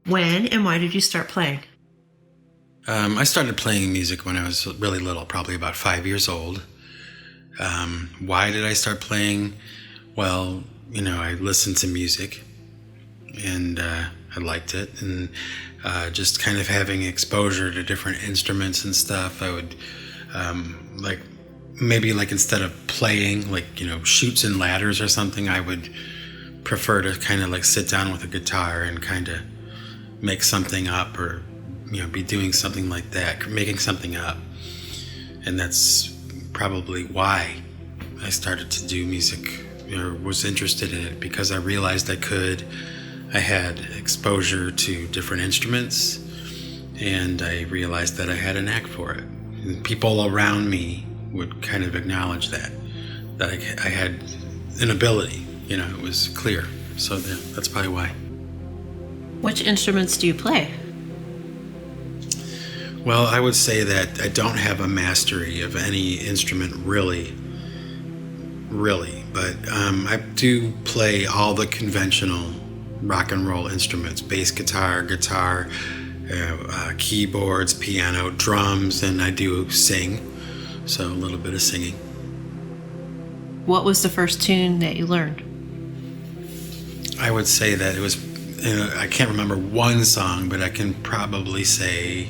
When and why did you start playing? I started playing music when I was really little, probably about 5 years old. Why did I start playing? Well, I listened to music and I liked it. And just kind of having exposure to different instruments and stuff, I would maybe instead of playing, chutes and ladders or something, I would prefer to kind of sit down with a guitar and kind of make something up or be doing something like that, making something up. And that's probably why I started to do music or was interested in it, because I realized I could. I had exposure to different instruments and I realized that I had a knack for it. And people around me would kind of acknowledge that I had an ability, it was clear. So that's probably why. Which instruments do you play? Well, I would say that I don't have a mastery of any instrument really, but I do play all the conventional rock and roll instruments: bass guitar, keyboards, piano, drums, and I do sing, so a little bit of singing. What was the first tune that you learned? I would say that it was, I can't remember one song, but I can probably say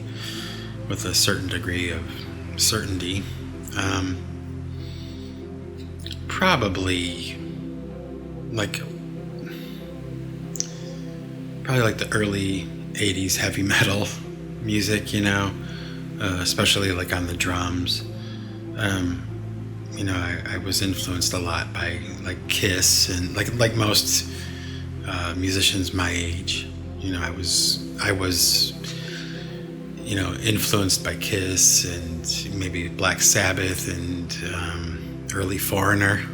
with a certain degree of certainty, probably the early 80s heavy metal music, especially on the drums. I was influenced a lot by Kiss and like most musicians my age. I was influenced by Kiss and maybe Black Sabbath and early Foreigner,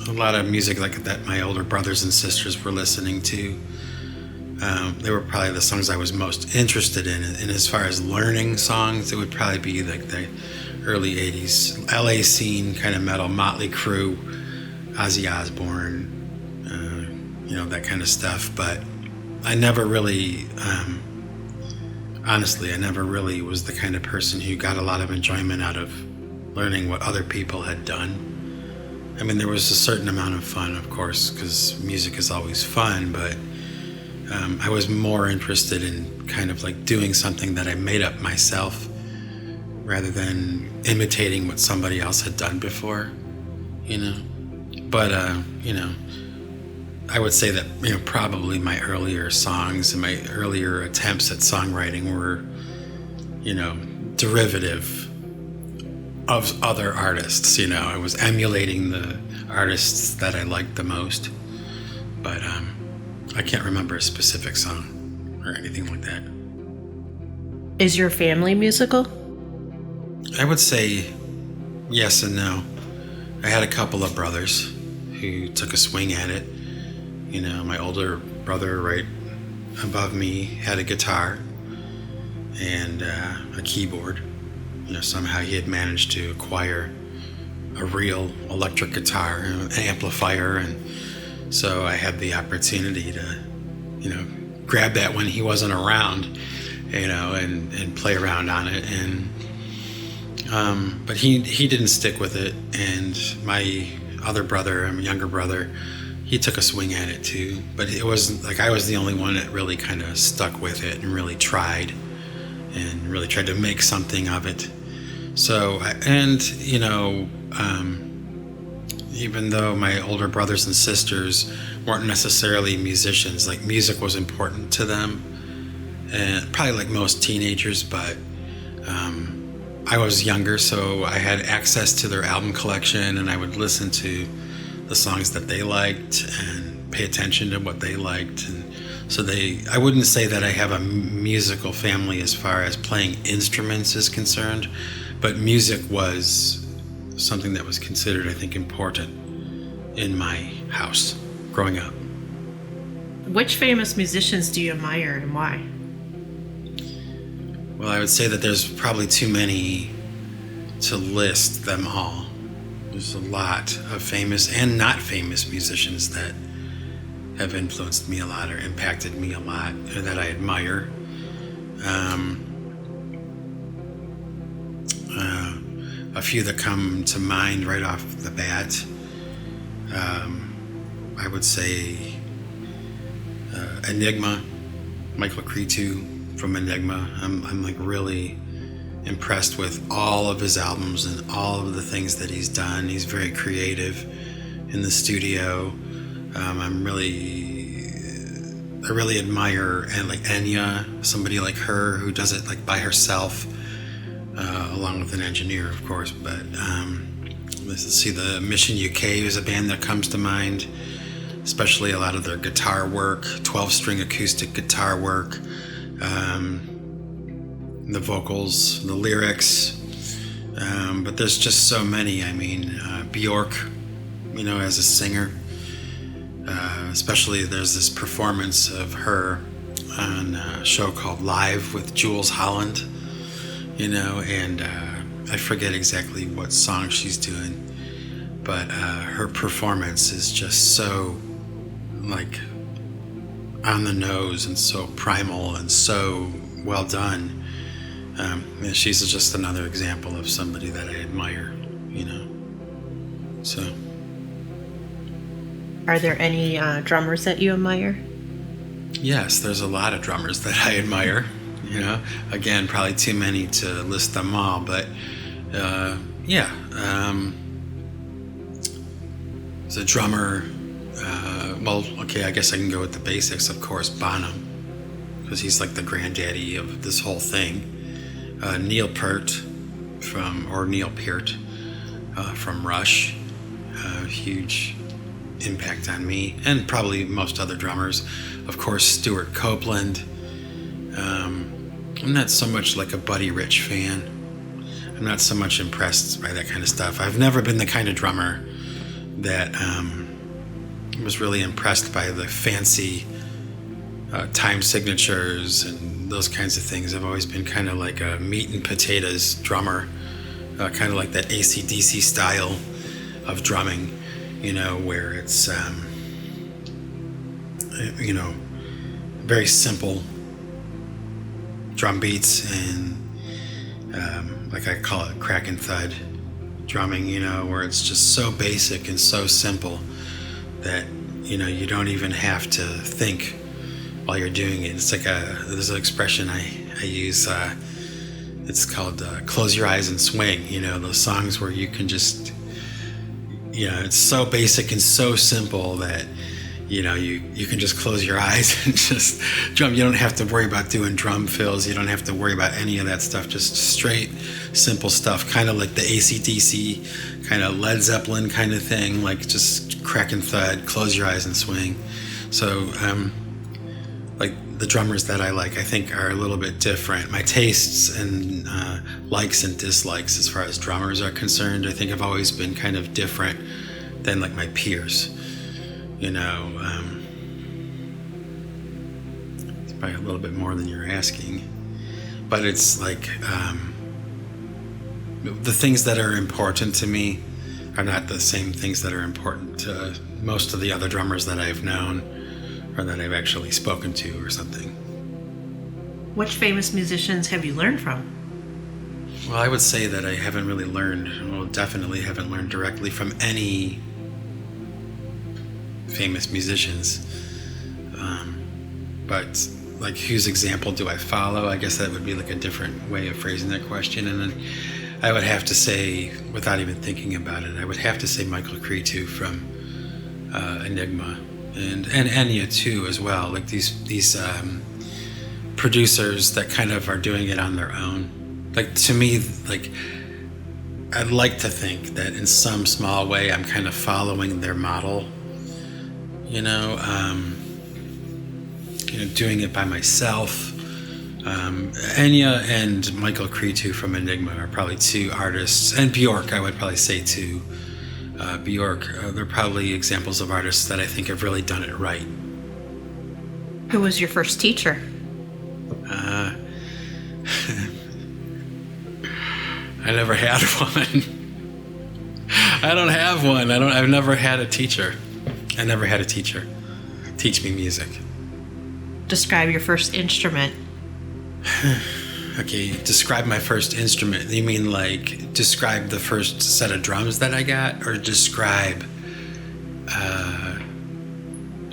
a lot of music like that my older brothers and sisters were listening to. They were probably the songs I was most interested in. And as far as learning songs, it would probably be the early 80s LA scene kind of metal, Motley Crue, Ozzy Osbourne, that kind of stuff. But I never really, honestly, was the kind of person who got a lot of enjoyment out of learning what other people had done. I mean, there was a certain amount of fun, of course, because music is always fun, but I was more interested in kind of doing something that I made up myself rather than imitating what somebody else had done before, But, I would say that, probably my earlier songs and my earlier attempts at songwriting were, derivative of other artists. I was emulating the artists that I liked the most, but I can't remember a specific song or anything like that. Is your family musical? I would say yes and no. I had a couple of brothers who took a swing at it. My older brother right above me had a guitar and a keyboard. Somehow he had managed to acquire a real electric guitar, an amplifier, and so I had the opportunity to, grab that when he wasn't around, and play around on it. And but he didn't stick with it, and my other brother, my younger brother, he took a swing at it too. But it wasn't I was the only one that really kind of stuck with it and really tried to make something of it. So, even though my older brothers and sisters weren't necessarily musicians, music was important to them, and probably like most teenagers, but I was younger, so I had access to their album collection, and I would listen to the songs that they liked and pay attention to what they liked. And so I wouldn't say that I have a musical family as far as playing instruments is concerned, but music was something that was considered, I think, important in my house growing up. Which famous musicians do you admire and why? Well, I would say that there's probably too many to list them all. There's a lot of famous and not famous musicians that have influenced me a lot or impacted me a lot, or that I admire. A few that come to mind right off the bat, I would say Enigma, Michael Cretu from Enigma. I'm like really impressed with all of his albums and all of the things that he's done. He's very creative in the studio. I really admire and like Enya, somebody like her who does it like by herself, along with an engineer, of course. But let's see, the Mission UK is a band that comes to mind, especially a lot of their guitar work, 12-string acoustic guitar work, the vocals, the lyrics. But there's just so many. I mean, Bjork, as a singer. Especially there's this performance of her on a show called Live with Jules Holland, and I forget exactly what song she's doing, but her performance is just so like on the nose and so primal and so well done. And she's just another example of somebody that I admire, so. Are there any drummers that you admire? Yes, there's a lot of drummers that I admire. Again, probably too many to list them all, but yeah. As a drummer, I guess I can go with the basics, of course. Bono, because he's like the granddaddy of this whole thing. Neil Peart from Rush, huge impact on me, and probably most other drummers. Of course, Stuart Copeland. I'm not so much like a Buddy Rich fan. I'm not so much impressed by that kind of stuff. I've never been the kind of drummer that was really impressed by the fancy time signatures and those kinds of things. I've always been kind of like a meat and potatoes drummer, kind of like that AC/DC style of drumming, where it's, very simple drum beats and, like I call it, crack and thud drumming, where it's just so basic and so simple that, you don't even have to think while you're doing it. It's like there's an expression I use, it's called close your eyes and swing, those songs where you can just, it's so basic and so simple that, you can just close your eyes and just drum. You don't have to worry about doing drum fills. You don't have to worry about any of that stuff. Just straight, simple stuff, kind of like the AC/DC, kind of Led Zeppelin kind of thing, like just crack and thud, close your eyes and swing. So, like the drummers that I like, I think are a little bit different. My tastes and likes and dislikes as far as drummers are concerned, I think I've always been kind of different than like my peers. It's probably a little bit more than you're asking, but it's like the things that are important to me are not the same things that are important to most of the other drummers that I've known or that I've actually spoken to or something. Which famous musicians have you learned from? Well, I would say that I definitely haven't learned directly from any famous musicians. But like, whose example do I follow? I guess that would be like a different way of phrasing that question. And then I would have to say, without even thinking about it, I would have to say Michael Cretu from Enigma, and Enya too as well. Like these producers that kind of are doing it on their own. Like, to me, like, I'd like to think that in some small way I'm kind of following their model. Doing it by myself. Enya and Michael Cretu from Enigma are probably two artists, and Bjork, I would probably say too. Bjork, they're probably examples of artists that I think have really done it right. Who was your first teacher? I never had one. I don't have one. I've never had a teacher. I never had a teacher teach me music. Describe your first instrument. Okay, describe my first instrument. You mean like describe the first set of drums that I got, or describe?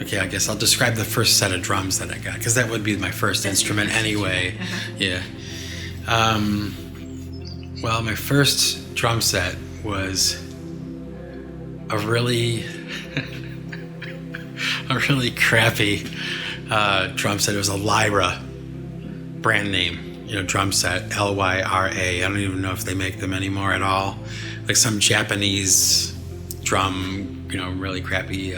Okay, I guess I'll describe the first set of drums that I got, because that would be my first instrument anyway. Yeah. Well, my first drum set was a really crappy drum set. It was a Lyra brand name, drum set, Lyra. I don't even know if they make them anymore at all. Like some Japanese drum, really crappy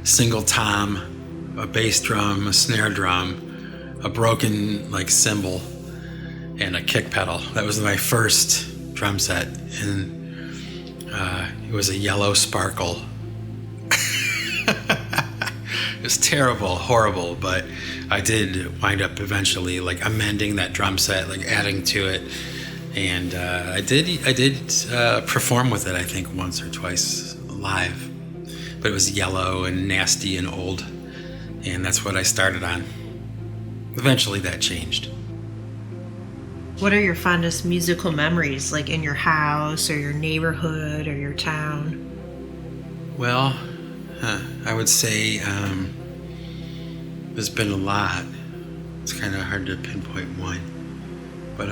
single tom, a bass drum, a snare drum, a broken cymbal, and a kick pedal. That was my first drum set, and it was a yellow sparkle. It was terrible, horrible, but I did wind up eventually amending that drum set, adding to it, and I did perform with it, I think once or twice live, but it was yellow and nasty and old, and that's what I started on. Eventually that changed. What are your fondest musical memories, in your house or your neighborhood or your town? Well, I would say there's been a lot. It's kind of hard to pinpoint one. But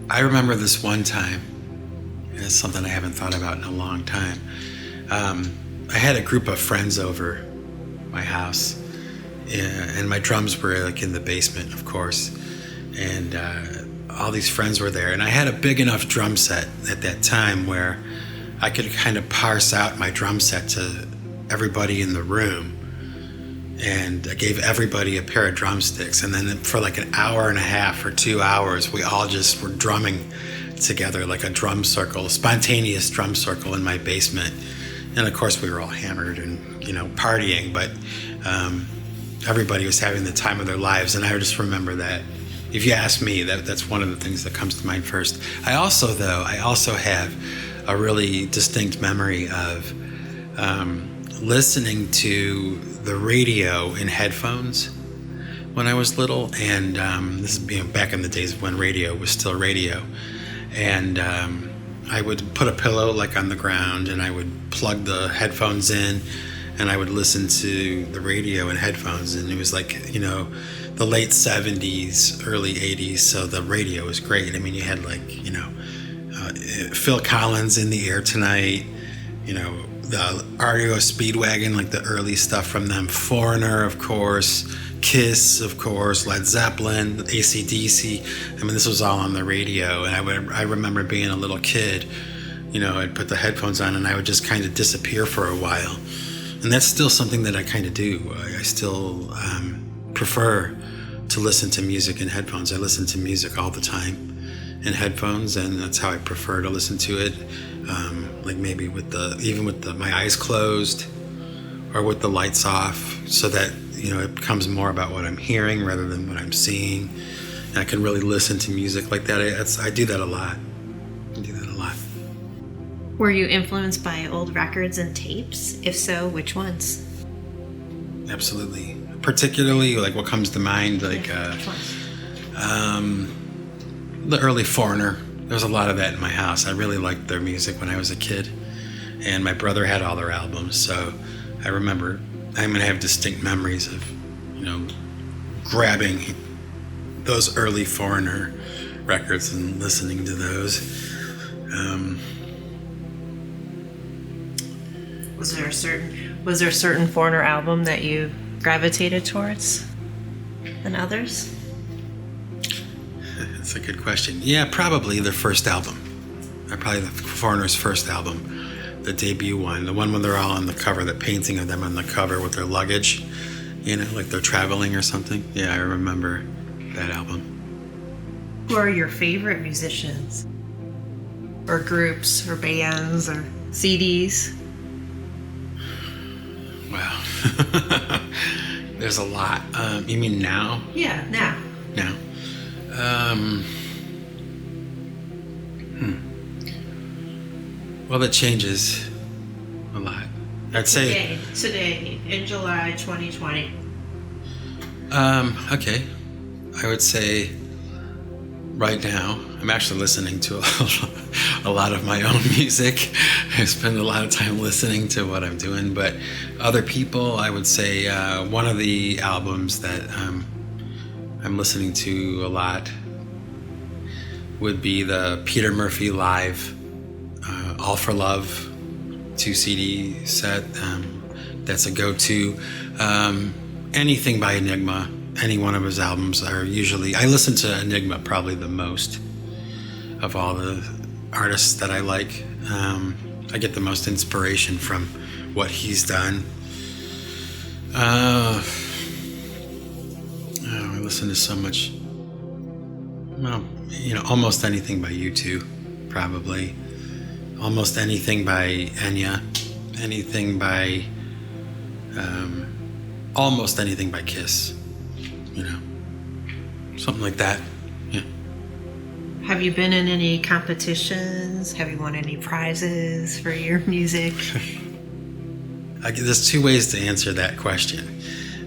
I remember this one time, and it's something I haven't thought about in a long time. I had a group of friends over my house, and my drums were in the basement, of course, and all these friends were there, and I had a big enough drum set at that time where I could kind of parse out my drum set to everybody in the room, and I gave everybody a pair of drumsticks, and then for an hour and a half or 2 hours, we all just were drumming together like a drum circle, a spontaneous drum circle in my basement. And of course we were all hammered and partying, but everybody was having the time of their lives, and I just remember that. If you ask me, that's one of the things that comes to mind first. I also have a really distinct memory of listening to the radio in headphones when I was little, and this is back in the days when radio was still radio, and I would put a pillow on the ground, and I would plug the headphones in, and I would listen to the radio in headphones, and it was the late 70s, early 80s, so the radio was great. I mean, you had Phil Collins, In the Air Tonight, the REO Speedwagon, the early stuff from them, Foreigner, of course, Kiss, of course, Led Zeppelin, AC/DC. I mean, this was all on the radio, and I remember being a little kid, I'd put the headphones on and I would just kind of disappear for a while. And that's still something that I kind of do. I still prefer to listen to music in headphones. I listen to music all the time in headphones, and that's how I prefer to listen to it. Maybe with my eyes closed, or with the lights off, so that it becomes more about what I'm hearing rather than what I'm seeing. And I can really listen to music like that. I do that a lot. Were you influenced by old records and tapes? If so, which ones? Absolutely. Particularly, what comes to mind, Which ones? The early Foreigner. There was a lot of that in my house. I really liked their music when I was a kid, and my brother had all their albums, so I remember I'm going to have distinct memories of, grabbing those early Foreigner records and listening to those. Was there a certain Foreigner album that you gravitated towards than others? That's a good question. Yeah, probably their first album. Probably the Foreigner's first album, the debut one, the one when they're all on the cover, the painting of them on the cover with their luggage, they're traveling or something. Yeah, I remember that album. Who are your favorite musicians? Or groups, or bands, or CDs? Wow. There's a lot. You mean now? Yeah, now. Now. Well, that changes a lot. I'd say today in July 2020. Okay. I would say right now I'm actually listening to a lot of my own music. I spend a lot of time listening to what I'm doing, but other people, I would say one of the albums that I'm listening to a lot would be the Peter Murphy Live All for Love 2 CD set. That's a go-to. Anything by Enigma, any one of his albums are usually... I listen to Enigma probably the most of all the artists that I like. I get the most inspiration from what he's done. I listen to so much... Well, almost anything by U2, probably. Almost anything by Enya. Anything by... almost anything by Kiss. Something like that. Yeah. Have you been in any competitions? Have you won any prizes for your music? There's two ways to answer that question.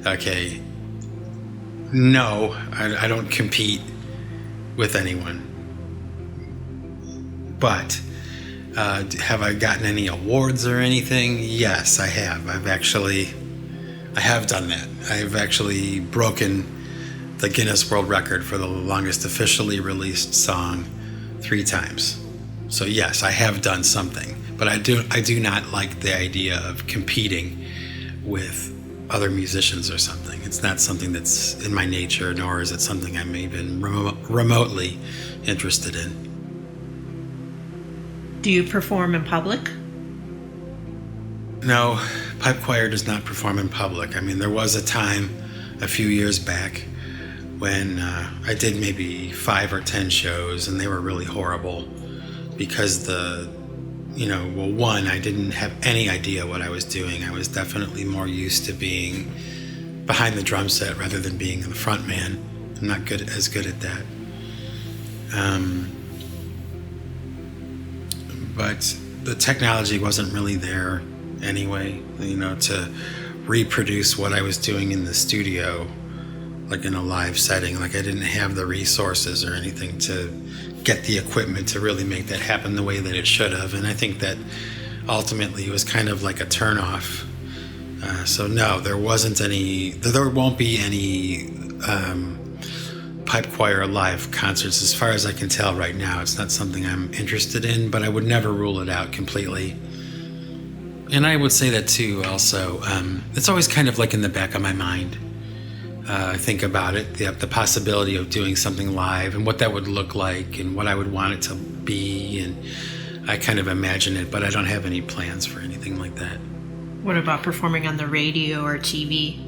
Okay. No, I don't compete with anyone. But have I gotten any awards or anything? Yes, I have. I have done that. I've actually broken the Guinness World Record for the longest officially released song 3 times. So yes, I have done something, but I do not like the idea of competing with other musicians or something. It's not something that's in my nature, nor is it something I'm even remotely interested in. Do you perform in public? No, pipe choir does not perform in public. I mean, there was a time a few years back when I did maybe 5 or 10 shows, and they were really horrible because one, I didn't have any idea what I was doing. I was definitely more used to being behind the drum set rather than being the front man. I'm not as good at that. But the technology wasn't really there anyway, to reproduce what I was doing in the studio, like in a live setting. Like, I didn't have the resources or anything to get the equipment to really make that happen the way that it should have. And I think that ultimately it was kind of like a turnoff. So no, there won't be any pipe choir live concerts as far as I can tell right now. It's not something I'm interested in, but I would never rule it out completely. And I would say that too also. It's always kind of like in the back of my mind. I think about it, the possibility of doing something live and what that would look like and what I would want it to be, and I kind of imagine it, but I don't have any plans for anything like that. What about performing on the radio or TV?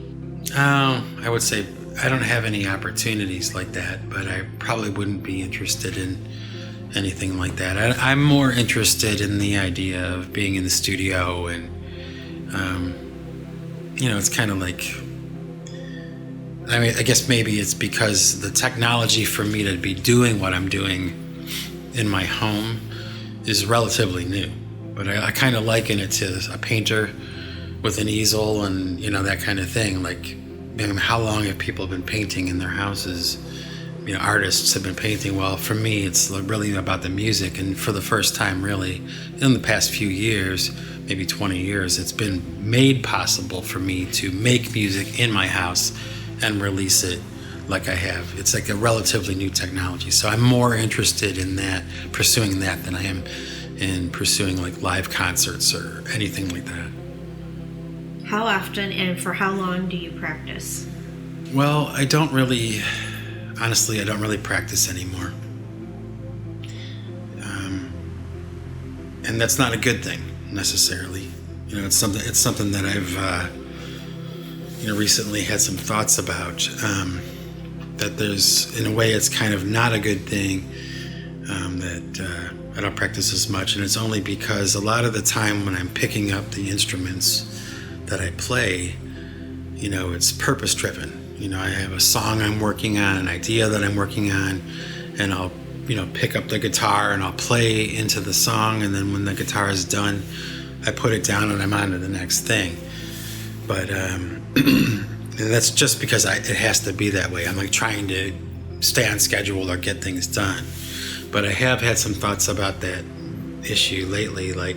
I would say I don't have any opportunities like that, but I probably wouldn't be interested in anything like that. I'm more interested in the idea of being in the studio, and it's kind of like, I guess maybe it's because the technology for me to be doing what I'm doing in my home is relatively new. But I kind of liken it to a painter with an easel and, that kind of thing. Like, how long have people been painting in their houses? Artists have been painting. Well, for me, it's really about the music. And for the first time, really, in the past few years, maybe 20 years, it's been made possible for me to make music in my house and release it like I have. It's like a relatively new technology. So I'm more interested in that, pursuing that, than I am in pursuing like live concerts or anything like that. How often and for how long do you practice? Well, honestly, I don't really practice anymore. And that's not a good thing necessarily. It's something that I've recently had some thoughts about, that there's, in a way, it's kind of not a good thing, that I don't practice as much. And it's only because a lot of the time when I'm picking up the instruments that I play, it's purpose driven. I have a song I'm working on, an idea that I'm working on, and I'll pick up the guitar and I'll play into the song, and then when the guitar is done, I put it down and I'm on to the next thing. But and that's just because it has to be that way. I'm like trying to stay on schedule or get things done. But I have had some thoughts about that issue lately. Like,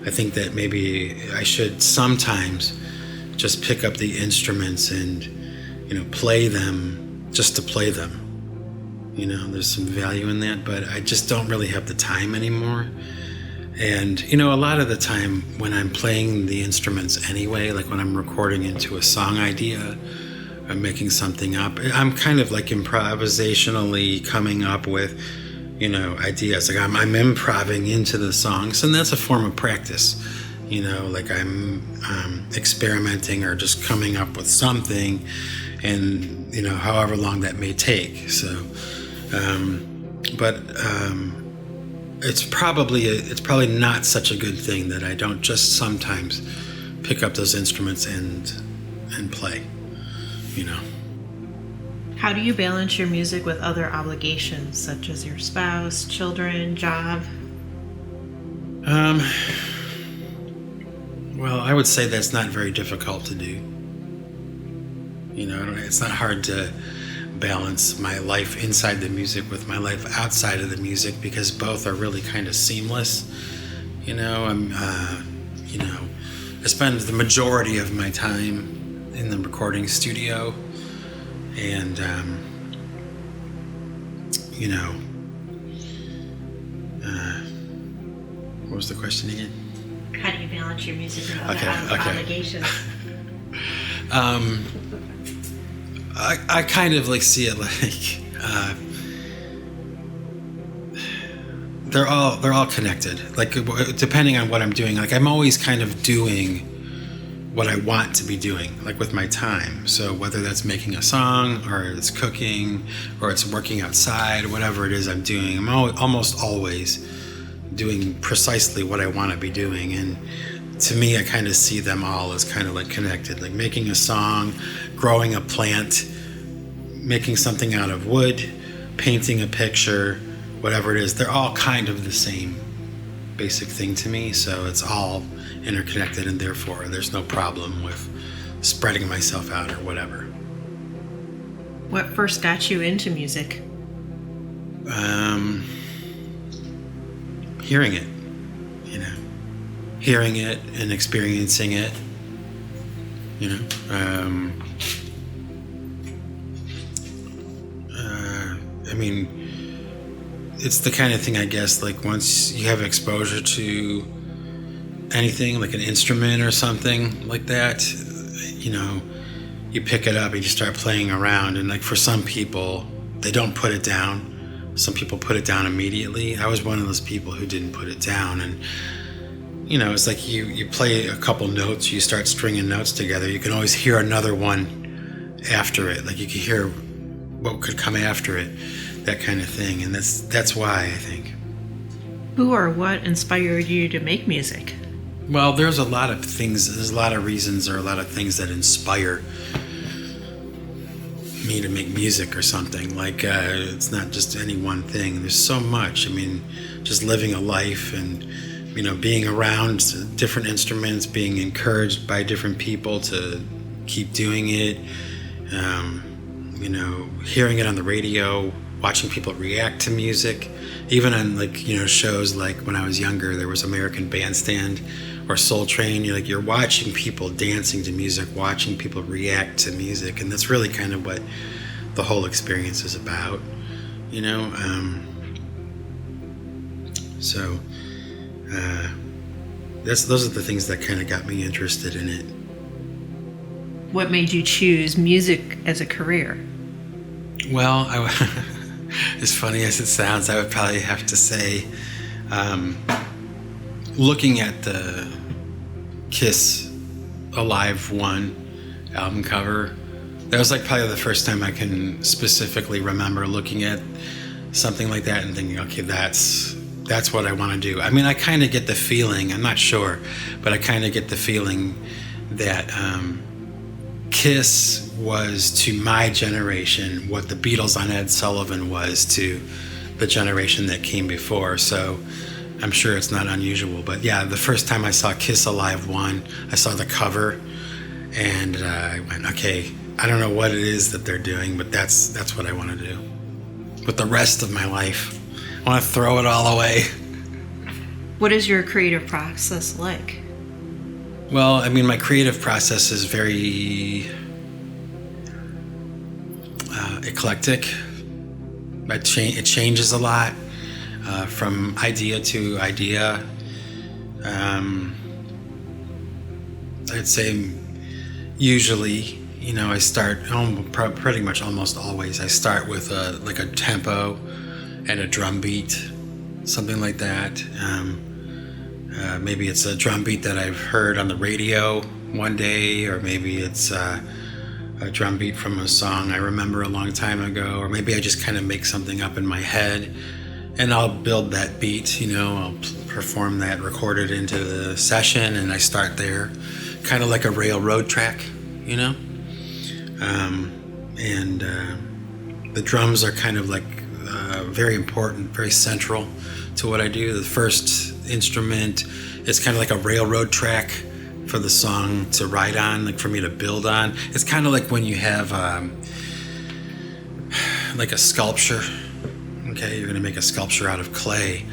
I think that maybe I should sometimes just pick up the instruments and, play them just to play them. There's some value in that, but I just don't really have the time anymore. And, a lot of the time when I'm playing the instruments anyway, like when I'm recording into a song idea, I'm making something up, I'm kind of like improvisationally coming up with, ideas. Like I'm improving into the songs, and that's a form of practice. Like I'm experimenting or just coming up with something, and, however long that may take. So, it's probably not such a good thing that I don't just sometimes pick up those instruments and play, How do you balance your music with other obligations, such as your spouse, children, job? Well, I would say that's not very difficult to do. It's not hard to balance my life inside the music with my life outside of the music, because both are really kind of seamless. I spend the majority of my time in the recording studio, and what was the question again? How do you balance your music with other obligations? I kind of like see it like they're all connected. Like, depending on what I'm doing, like I'm always kind of doing what I want to be doing, like with my time. So whether that's making a song, or it's cooking, or it's working outside, whatever it is I'm doing, I'm almost always doing precisely what I want to be doing. And to me, I kind of see them all as kind of like connected. Like making a song, growing a plant, making something out of wood, painting a picture, whatever it is, they're all kind of the same basic thing to me. So it's all interconnected, and therefore there's no problem with spreading myself out or whatever. What first got you into music? Hearing it, hearing it and experiencing it, it's the kind of thing, I guess, like once you have exposure to anything, like an instrument or something like that, you pick it up and you start playing around. And like for some people, they don't put it down. Some people put it down immediately. I was one of those people who didn't put it down. And, it's like you play a couple notes, you start stringing notes together. You can always hear another one after it. Like you can hear what could come after it, that kind of thing. And that's why, I think. Who or what inspired you to make music? Well, there's a lot of things, there's a lot of reasons or a lot of things that inspire me to make music or something. Like, it's not just any one thing. There's so much. Just living a life and, being around different instruments, being encouraged by different people to keep doing it, hearing it on the radio, watching people react to music, even on shows like when I was younger, there was American Bandstand or Soul Train. You're watching people dancing to music, watching people react to music, and that's really kind of what the whole experience is about, So those are the things that kind of got me interested in it. What made you choose music as a career? Well, as funny as it sounds, I would probably have to say, looking at the Kiss Alive 1 album cover, that was like probably the first time I can specifically remember looking at something like that and thinking, okay, that's what I want to do. I kind of get the feeling, I'm not sure, but I kind of get the feeling that Kiss was to my generation what the Beatles on Ed Sullivan was to the generation that came before. So I'm sure it's not unusual. But yeah, the first time I saw Kiss Alive 1, I saw the cover, and I went, okay, I don't know what it is that they're doing, but that's what I want to do with the rest of my life. I want to throw it all away. What is your creative process like? Well, I mean, my creative process is very eclectic. It changes a lot from idea to idea. I'd say usually, I start pretty much almost always. I start with a tempo and a drum beat, something like that. Maybe it's a drum beat that I've heard on the radio one day, or maybe it's a drum beat from a song I remember a long time ago, or maybe I just kind of make something up in my head, and I'll build that beat. I'll perform that, record it into the session, and I start there, kind of like a railroad track, and the drums are kind of like very important, very central to what I do. The first instrument is kind of like a railroad track for the song to ride on, like for me to build on. It's kind of like when you have like a sculpture. Okay, you're going to make a sculpture out of clay.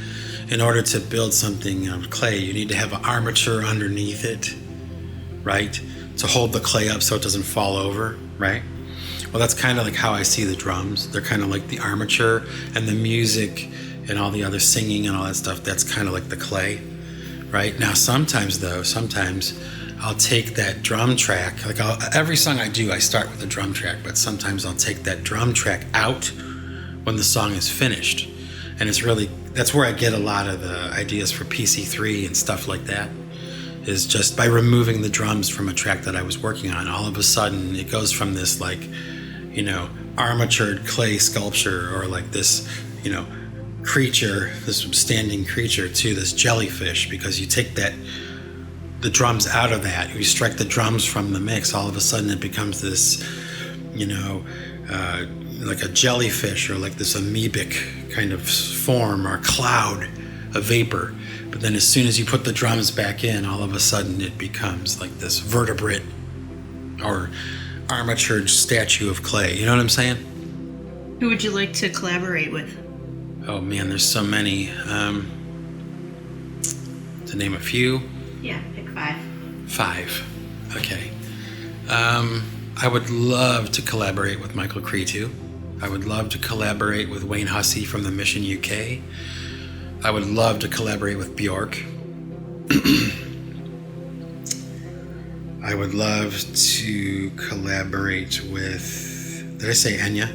In order to build something out of clay, you need to have an armature underneath it, right? To hold the clay up so it doesn't fall over, right? Well, that's kind of like how I see the drums. They're kind of like the armature, and the music and all the other singing and all that stuff, that's kind of like the clay, right? Now, sometimes I'll take that drum track, like every song I do, I start with a drum track, but sometimes I'll take that drum track out when the song is finished. And that's where I get a lot of the ideas for PC3 and stuff like that, is just by removing the drums from a track that I was working on. All of a sudden, it goes from this armatured clay sculpture, or like this, creature, this standing creature, to this jellyfish, because you take the drums out of that, you strike the drums from the mix, all of a sudden it becomes this, like a jellyfish, or like this amoebic kind of form, or cloud, a vapor. But then as soon as you put the drums back in, all of a sudden it becomes like this vertebrate or armatured statue of clay. You know what I'm saying? Who would you like to collaborate with? Oh man, there's so many. To name a few? Yeah, pick 5. 5. Okay. I would love to collaborate with Michael Cretu. I would love to collaborate with Wayne Hussey from the Mission UK. I would love to collaborate with Bjork. I would love to collaborate with, did I say Enya?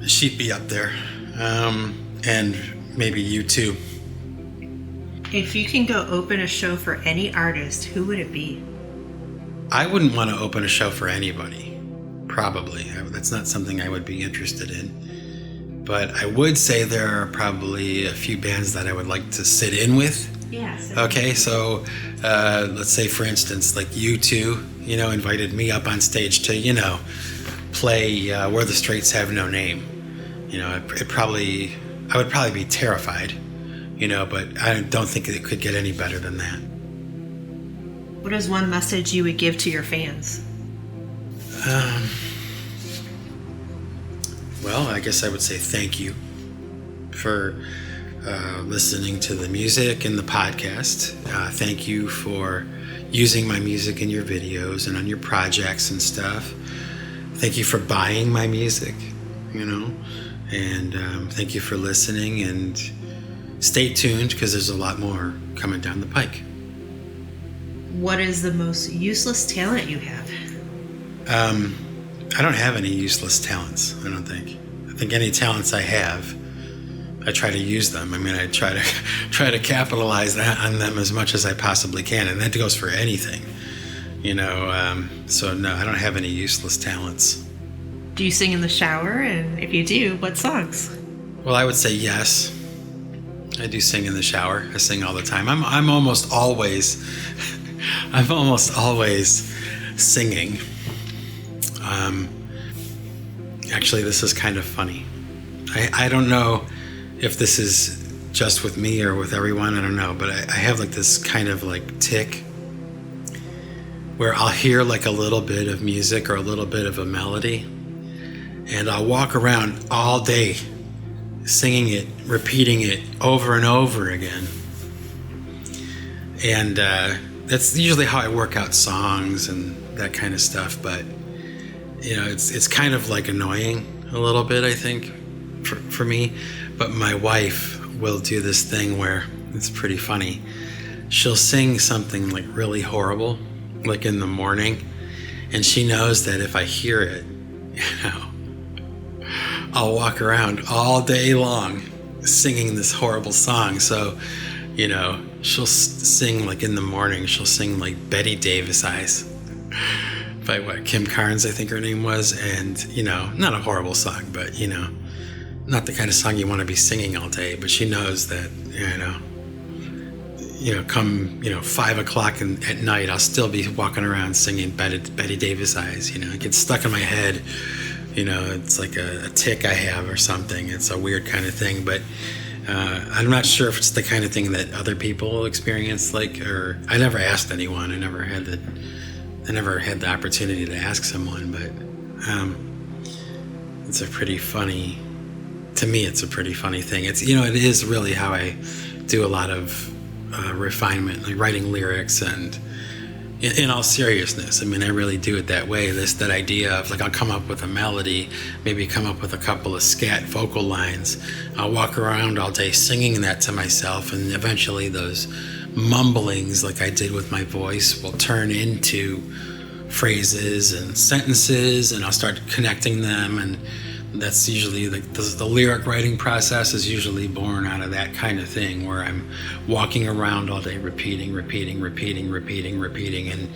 She'd be up there. And maybe you too. If you can go open a show for any artist, who would it be? I wouldn't want to open a show for anybody, probably. That's not something I would be interested in. But I would say there are probably a few bands that I would like to sit in with. Yes. Okay, so let's say, for instance, like U2, invited me up on stage to, play Where the Straits Have No Name. I would probably be terrified, but I don't think it could get any better than that. What is one message you would give to your fans? Well, I guess I would say thank you for listening to the music and the podcast. Thank you for using my music in your videos and on your projects and stuff. Thank you for buying my music, and thank you for listening, and stay tuned because there's a lot more coming down the pike. What is the most useless talent you have? I don't have any useless talents, I don't think. I think any talents I have, I try to use them. I mean, I try to capitalize on them as much as I possibly can, and that goes for anything. So no, I don't have any useless talents. Do you sing in the shower? And if you do, what songs? Well, I would say yes. I do sing in the shower. I sing all the time. I'm almost always singing. Actually, this is kind of funny. I don't know if this is just with me or with everyone, I don't know, but I have like this kind of like tick where I'll hear like a little bit of music or a little bit of a melody, and I'll walk around all day singing it, repeating it over and over again. And that's usually how I work out songs and that kind of stuff. But you know, it's kind of like annoying a little bit, I think, for me. But my wife will do this thing where it's pretty funny. She'll sing something like really horrible, like in the morning, and she knows that if I hear it, you know, I'll walk around all day long singing this horrible song. So, you know, she'll sing like in the morning, she'll sing like Betty Davis Eyes by Kim Carnes, I think her name was. And, you know, not a horrible song, but, you know, not the kind of song you want to be singing all day. But she knows that, come, 5 o'clock at night, I'll still be walking around singing Betty Davis Eyes. You know, it gets stuck in my head. You know, it's like a tick I have or something. It's a weird kind of thing, but I'm not sure if it's the kind of thing that other people experience. Or I never asked anyone. I never had the opportunity to ask someone. But it's a pretty funny. To me, it's a pretty funny thing. It's, you know, it is really how I do a lot of refinement, like writing lyrics. And in all seriousness, I mean, I really do it that way. That idea of like, I'll come up with a melody, maybe come up with a couple of scat vocal lines. I'll walk around all day singing that to myself, and eventually those mumblings, like I did with my voice, will turn into phrases and sentences, and I'll start connecting them. And that's usually the lyric writing process is usually born out of that kind of thing, where I'm walking around all day repeating, and,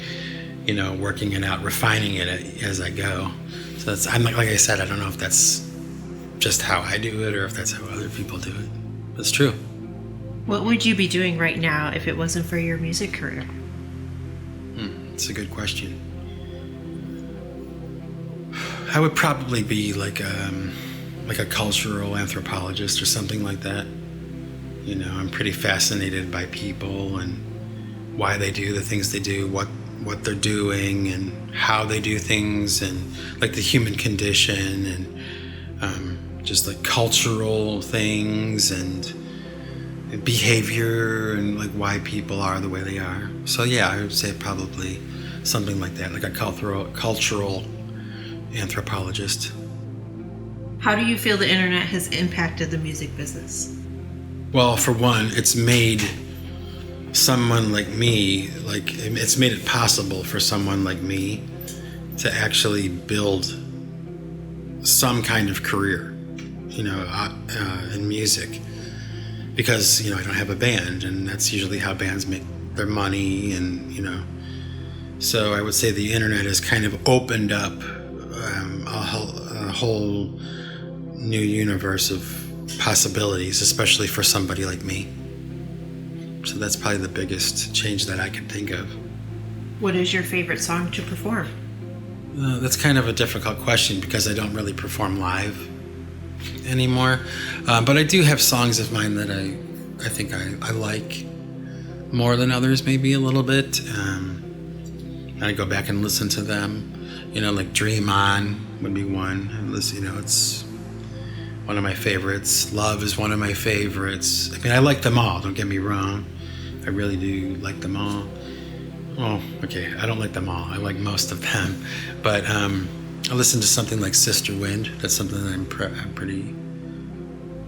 you know, working it out, refining it as I go. So I'm like I said, I don't know if that's just how I do it or if that's how other people do it. But it's true. What would you be doing right now if it wasn't for your music career? It's a good question. I would probably be like a cultural anthropologist or something like that. You know, I'm pretty fascinated by people and why they do the things they do, what they're doing and how they do things, and like the human condition, and just like cultural things and behavior, and like why people are the way they are. So yeah, I would say probably something like that, like a cultural anthropologist. How do you feel the internet has impacted the music business? Well, for one, it's made someone like me, it's made it possible for someone like me to actually build some kind of career, you know, in music. Because, you know, I don't have a band, and that's usually how bands make their money, and, you know. So I would say the internet has kind of opened up a whole new universe of possibilities, especially for somebody like me. So that's probably the biggest change that I can think of. What is your favorite song to perform? That's kind of a difficult question because I don't really perform live anymore. But I do have songs of mine that I think I like more than others, maybe a little bit. I go back and listen to them. You know, like Dream On would be one. And listen, you know, it's one of my favorites. Love is one of my favorites. I mean, I like them all, don't get me wrong. I really do like them all. Well, okay, I don't like them all. I like most of them. But I listen to something like Sister Wind. That's something that I'm pretty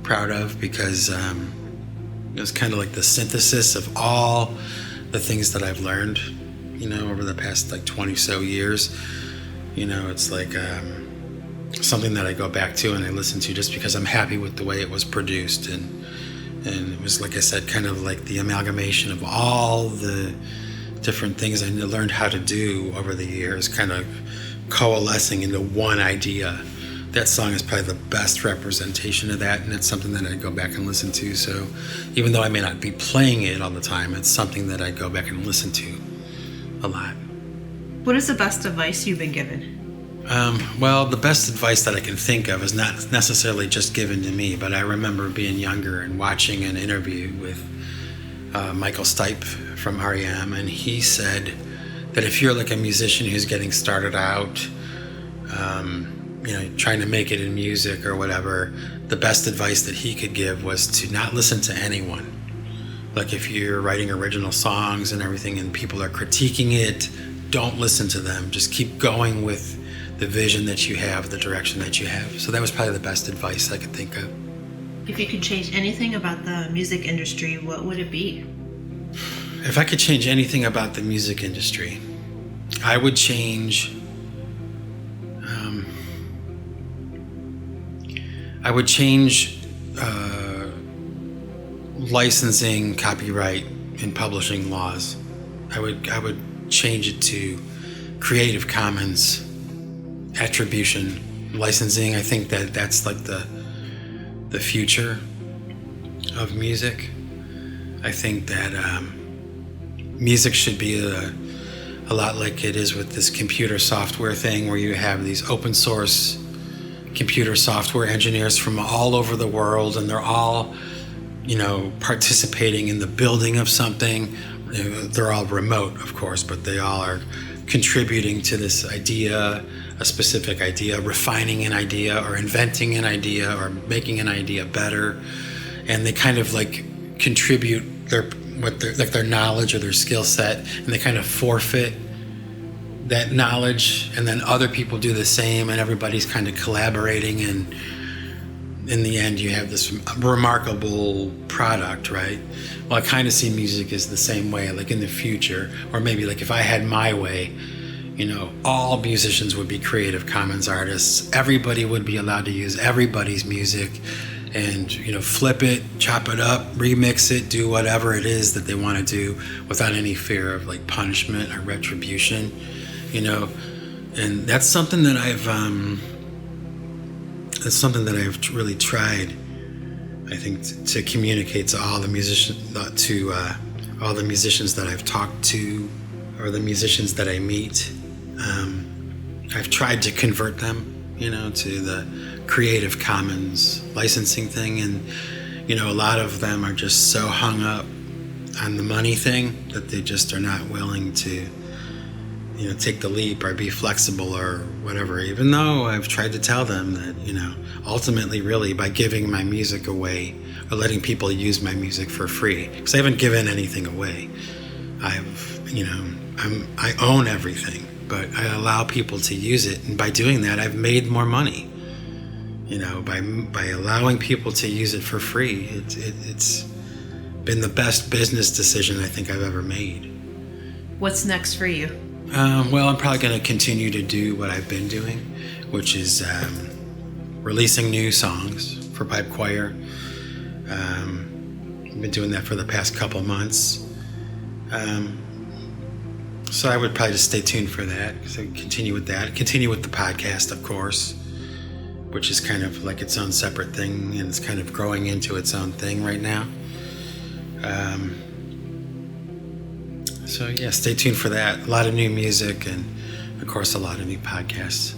proud of, because it was kind of like the synthesis of all the things that I've learned, you know, over the past like 20 so years. You know, it's like something that I go back to and I listen to just because I'm happy with the way it was produced. And it was, like I said, kind of like the amalgamation of all the different things I learned how to do over the years, kind of coalescing into one idea. That song is probably the best representation of that, and it's something that I go back and listen to. So even though I may not be playing it all the time, it's something that I go back and listen to a lot. What is the best advice you've been given? Well, the best advice that I can think of is not necessarily just given to me, but I remember being younger and watching an interview with Michael Stipe from REM, and he said that if you're like a musician who's getting started out, trying to make it in music or whatever, the best advice that he could give was to not listen to anyone. Like if you're writing original songs and everything and people are critiquing it, don't listen to them. Just keep going with the vision that you have, the direction that you have. So that was probably the best advice I could think of. If you could change anything about the music industry, what would it be? If I could change anything about the music industry, I would change licensing, copyright, and publishing laws. I would change it to Creative Commons attribution licensing. I think that's like the future of music. I think that music should be a lot like it is with this computer software thing, where you have these open source computer software engineers from all over the world, and they're all participating in the building of something. They're all remote, of course, but they all are contributing to this idea, a specific idea, refining an idea or inventing an idea or making an idea better. And they kind of like contribute their knowledge or their skill set, and they kind of forfeit that knowledge, and then other people do the same, and everybody's kind of collaborating, and in the end you have this remarkable product, right? Well, I kind of see music as the same way, like in the future, or maybe like if I had my way, all musicians would be Creative Commons artists. Everybody would be allowed to use everybody's music and, flip it, chop it up, remix it, do whatever it is that they want to do without any fear of like punishment or retribution, and that's something that I've really tried, I think, to communicate to all the musicians that I've talked to, or the musicians that I meet. I've tried to convert them, to the Creative Commons licensing thing, and a lot of them are just so hung up on the money thing that they just are not willing to take the leap or be flexible or whatever, even though I've tried to tell them that, ultimately, really, by giving my music away or letting people use my music for free, because I haven't given anything away. I own everything, but I allow people to use it, and by doing that, I've made more money. By allowing people to use it for free, it's been the best business decision I think I've ever made. What's next for you? Well, I'm probably going to continue to do what I've been doing, which is releasing new songs for pipe choir. I've been doing that for the past couple months. So I would probably just stay tuned for that. So continue with that. Continue with the podcast, of course, which is kind of like its own separate thing, and it's kind of growing into its own thing right now. So yeah, stay tuned for that. A lot of new music, and of course a lot of new podcasts.